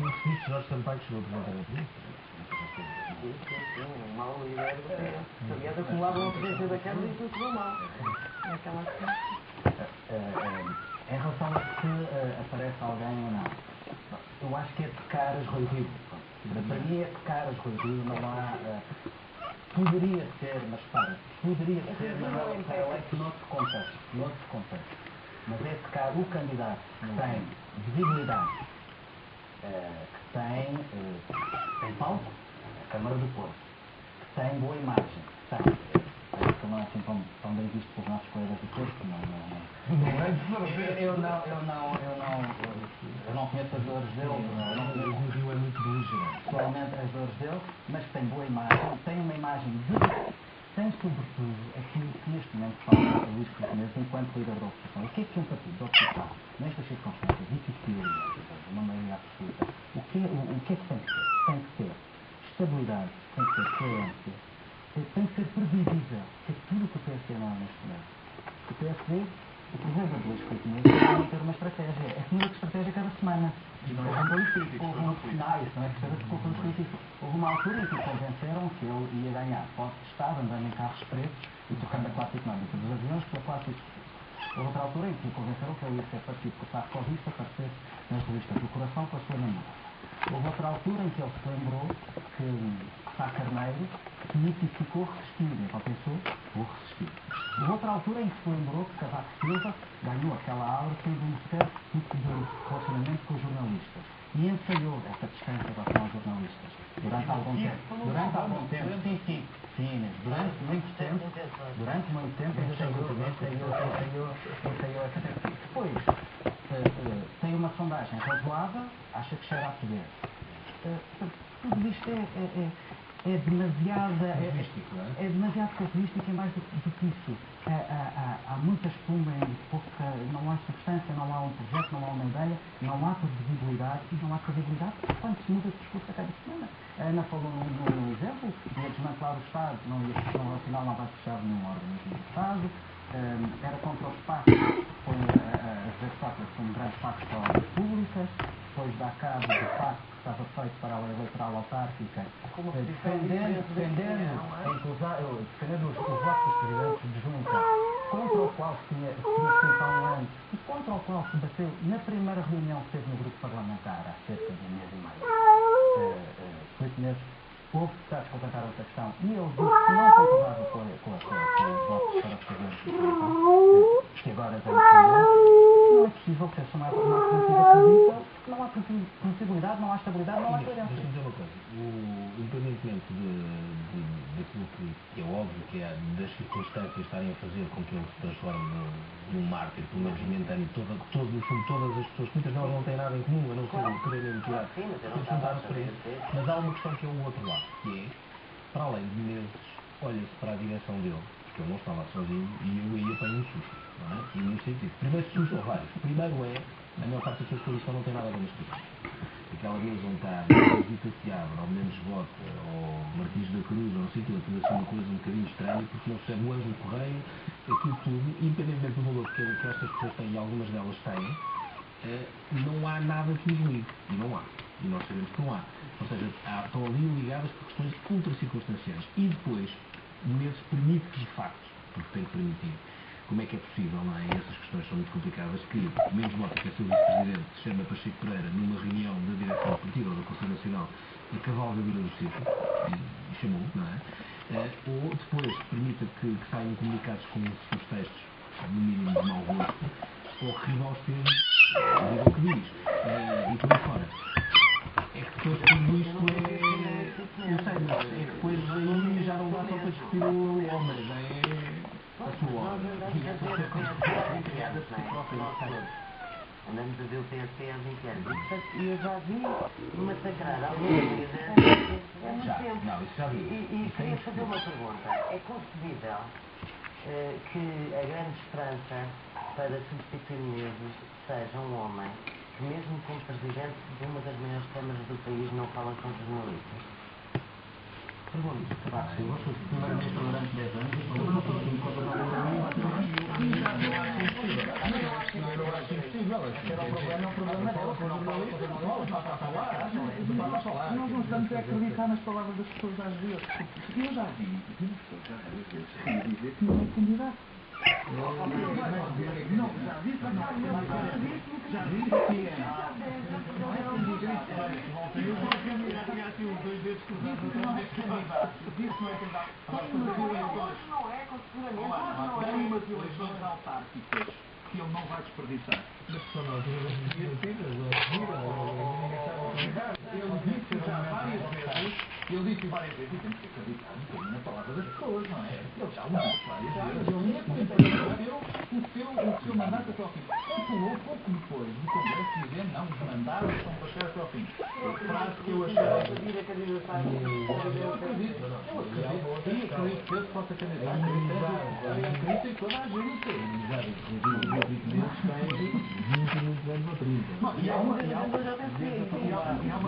o seguinte, Jorge Sampaio chegou a apresentar a política. Sim, mal líder. Aliás, acumulavam a presença da Câmara e tudo chegou mal. Naquela em relação a se aparece alguém ou não, eu acho que é tocar as Rui Rio. Para mim é tocar as Rui Rio, não há... poderia ser, mas para, poderia ser, mas não é que noutro contexto. Mas é tocar o candidato que tem visibilidade, que tem palco, a Câmara do Porto, que tem boa imagem, que não é assim tão bem visto pelos nossos colegas do Porto, eu não conheço as dores dele, O Rio é muito beligerante. pessoalmente as dores dele, mas tem boa imagem, tem uma imagem tem sobretudo aquilo que neste momento fala o Luís Cortinês enquanto líder da oposição. O que é um partido de oposição? Nestas circunstâncias, difíceis, uma maioria absoluta, o que é que tem que ter? Tem que ter estabilidade, tem que ter coerência, tem que ser previsível, que é tudo o que o PSD não é neste momento. O PSD, o problema do Luís Cortinês é ter uma estratégia, é que muda de estratégia cada semana. E não é culpa dos críticos. Não, isso não é questão de culpa dos críticos. Houve uma altura em que convenceram que ele ia ganhar posse de Estado, andando em carros pretos e tocando a classe económica dos aviões pela classe social. Houve outra altura em que convenceram que ele ia ser partido por Sarcovista, aparecer nas revistas do coração com a sua namorada. Houve outra altura em que ele se lembrou que Sá Carneiro significou resistir, então pensou, vou resistir. Houve outra altura em que se lembrou que Cavaco Silva ganhou aquela aula tendo um certo tipo de relacionamento com os jornalistas. E ensaiou essa distância em relação aos jornalistas. Durante algum tempo, durante muito tempo ensaiou essa técnica. Depois, tem uma sondagem razoável, acha que cheira a poder. Tudo isto é demasiado casuístico e mais do que isso. Há muita espuma, não há substância, não há um projeto, não há uma ideia, não há previsibilidade e não há credibilidade quando se muda de discurso a cada semana. A Ana falou num exemplo, ia desmantelar o Estado, afinal não vai fechar nenhum organismo do Estado, era contra o espaço, foi as Sócrates como um grande pacto para obras públicas, depois dá cabo do pacto que estava feito para a lei eleitoral autárquica, defendendo os votos dos presidentes de junta, contra o qual se tinha escrito há um ano e contra o qual se bateu na primeira reunião que teve no grupo parlamentar há cerca de um mês e meio. Houve deputados que levantaram essa questão e ele disse que não concordava com os votos para os presidentes que agora vem defender. Não é possível ter uma alternativa credível, não há possibilidade, não há estabilidade, não há coerência. Deixa-me dizer uma coisa, independentemente daquilo que é óbvio, que é das circunstâncias estarem a fazer com que ele se transforme num mártir, pelo menos momentâneo, no fundo, todas as pessoas, muitas delas não têm nada em comum, a não ser o quererem tirar, juntar-se para isso. Mas há uma questão que é o outro lado, que é, para além de meses, olha-se para a direção dele, porque ele não estava sozinho e eu ia para um susto, não é? E no sentido, primeiro susto ou vários. Primeiro a maior parte das pessoas que estão não tem nada a ver nas coisas. Aquela mesa onde está a Rita Seabra, ou Mendes Bota, ou Martins da Cruz, ou não sei o que, tudo assim uma coisa um bocadinho estranha, porque não se é o Ângelo Correia, aquilo tudo, independentemente do valor que estas pessoas têm, e algumas delas têm, não há nada que os ligue. E não há. E nós sabemos que não há. Ou seja, estão ali ligadas por questões ultracircunstanciais. E depois, meses permite de facto, porque tem que permitir. Como é que é possível, não é? E essas questões são muito complicadas, que Mendes Mota, que é seu vice-presidente, chama Pacheco Pereira numa reunião da direção do partido ou do Conselho Nacional a cavalgadura do circo, e chamou, não é? Ou depois permita que saiam comunicados com os textos, no mínimo de mau gosto, ou que rival esteja, diga o que diz, e por aí fora. É que depois tudo isto eu sei, mas é que depois aí já não dá só para discutir o homem, já é a sua obra. Andamos a ver o PSD há 20 anos. E eu já vi massacrar algumas vezes há muito tempo. Não, isso já vi. E queria fazer uma pergunta. É concebível que a grande esperança para substituir Menezes seja um homem que, mesmo como presidente de uma das maiores câmaras do país, não fala com jornalistas? Pergunto, Cavaco Silva foi primeiro-ministro durante 10 anos e foi uma coisa que eu não acho impossível. Era o problema dele, que não fala com jornalistas. Está a falar. Nós não estamos a acreditar nas palavras das pessoas às vezes. Porque eu já vi pessoas já várias vezes dizer que não é candidato. Não, já vi que é. Os dois dedos cruzados. Disse não é candidato. Não é, seguramente não é. Tem umas eleições autárquicas que ele não vai desperdiçar. Mas só não tinha Ele disse já várias vezes, e temos que acreditar um bocadinho na palavra das pessoas, não é? Ele já o disse várias vezes. Ele o seu mandato até ao fim. Ele falou pouco depois do Congresso dizendo, não, os mandatos são para ser até ao fim. A frase que eu achei... Eu acredito que ele se possa candidatar. Eu acredito em toda a gente. E há uma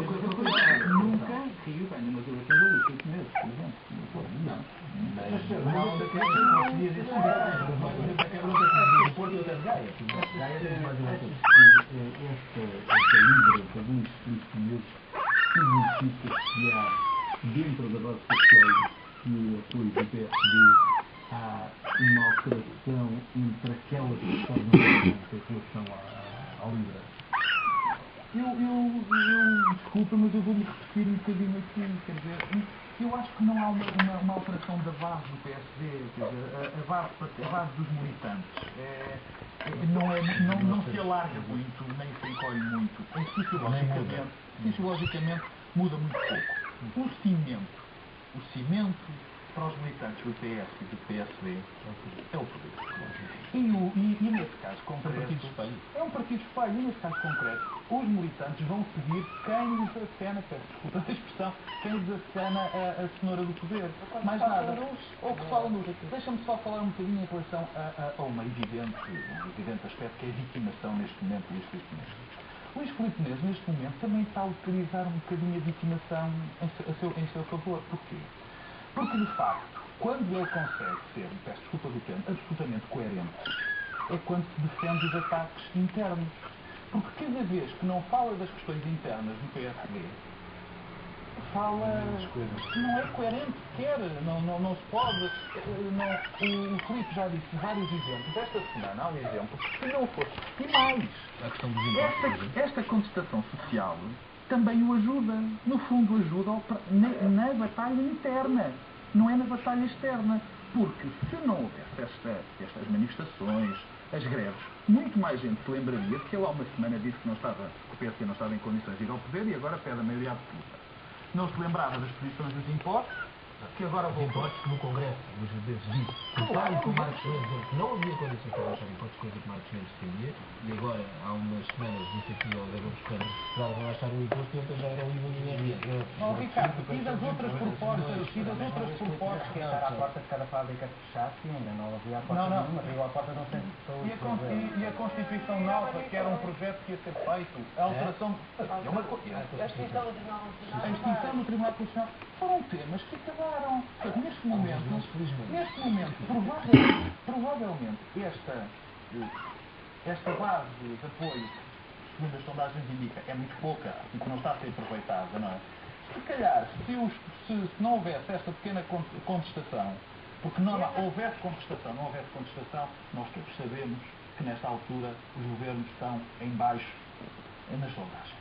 coisa curiosa. Nunca Rio ganha uma eleição da luz, 8 meses, por exemplo. Não, esta livre de alguns meses significa que há dentro da base social e o apoio do PSD há uma alteração entre aquelas que estão em relação ao livre. Desculpa, mas eu vou-me repetir um bocadinho aqui, quer dizer, eu acho que não há uma alteração da base do PSD, quer dizer, a base dos militantes não se alarga muito, nem se encolhe muito, sociologicamente muda muito pouco. O cimento para os militantes do PS e do PSD é o poder. E nesse caso concreto... É um partido espelho. E nesse caso concreto, os militantes vão seguir quem lhes acena, peço desculpa a expressão, quem lhes acena a cenoura do poder. Mais nada. Ou que falam nos... Deixa-me só falar um bocadinho em relação a um evidente aspecto que é a vitimação neste momento do Luís Filipe Menezes. Luís Filipe Menezes, neste momento, também está a utilizar um bocadinho a vitimação em seu favor. Porquê? Porque, de facto, quando ele consegue ser, peço desculpa do termo, absolutamente coerente, é quando se defende os ataques internos. Porque cada vez que não fala das questões internas do PSD, fala que não é coerente sequer, não se pode. O Filipe já disse vários exemplos. Esta semana há um exemplo que não fosse. E mais, esta contestação social também o ajuda. No fundo, ajuda na batalha interna. Não é na batalha externa. Porque se não houvesse estas manifestações, as greves, muito mais gente se lembraria de que ele há uma semana disse que o PSD não estava em condições de ir ao poder e agora pede a maioria absoluta. Não se lembrava das posições dos impostos, que agora vão... Impostos que no Congresso dos vezes disse que o Marcos Mendes dizia que não havia condições para baixar impostos, coisa que Marcos Mendes defendia, e agora, há umas semanas, disse aqui ao Débora Buscana que se dava a baixar o imposto e ontem já era o IVA do IRS. Ricardo, e das outras propostas... Que estar à porta de cada fábrica que fechasse, ainda não havia a porta nenhuma, abriu a porta não sei e a Constituição nova, que era um projeto que ia ser feito, a alteração... A extinção do Tribunal Constitucional, foram temas que acabaram. Neste momento, provavelmente esta base de apoio, segundo as sondagens indica, é muito pouca e que não está a ser aproveitada, não é? Se calhar, se não houvesse esta pequena contestação, porque não houvesse contestação, nós todos sabemos que nesta altura os governos estão em baixo nas sondagens.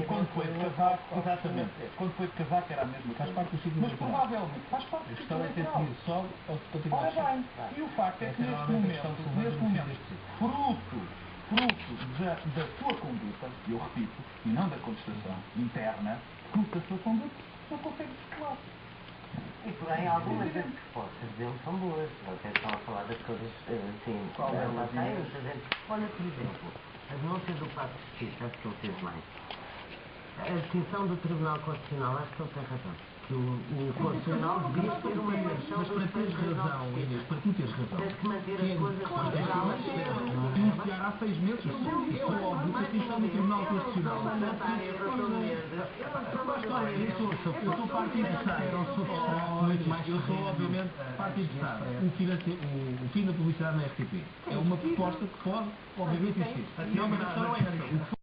Quando foi de Cavaco, exatamente. Quando foi de Cavaco era a mesma coisa. Faz parte do ciclo. Mas provavelmente faz parte do ciclo. A questão é ter sido só ou se continuar a ser. E o facto é que neste momento, fruto da sua conduta, eu repito, e não da contestação interna, fruto da sua conduta, não consegue circular. E porém, algumas das respostas dele são boas. Vocês estão a falar das coisas, sim, olha, por exemplo, a denúncia do Pacto de Justiça, acho que ele fez mais. A extinção do Tribunal Constitucional, acho que ele tem razão. Que o Constitucional devia ter uma exceção. Mas para teres razão, Inês, para tu teres razão. Tens que manter as coisas iniciar há 6 meses. É óbvio que a extinção do Tribunal Constitucional. Eu sou parte interessada. Eu sou, obviamente, parte interessada. O fim da publicidade na RTP é uma proposta que pode, obviamente, existir. Não, mas a questão não é essa.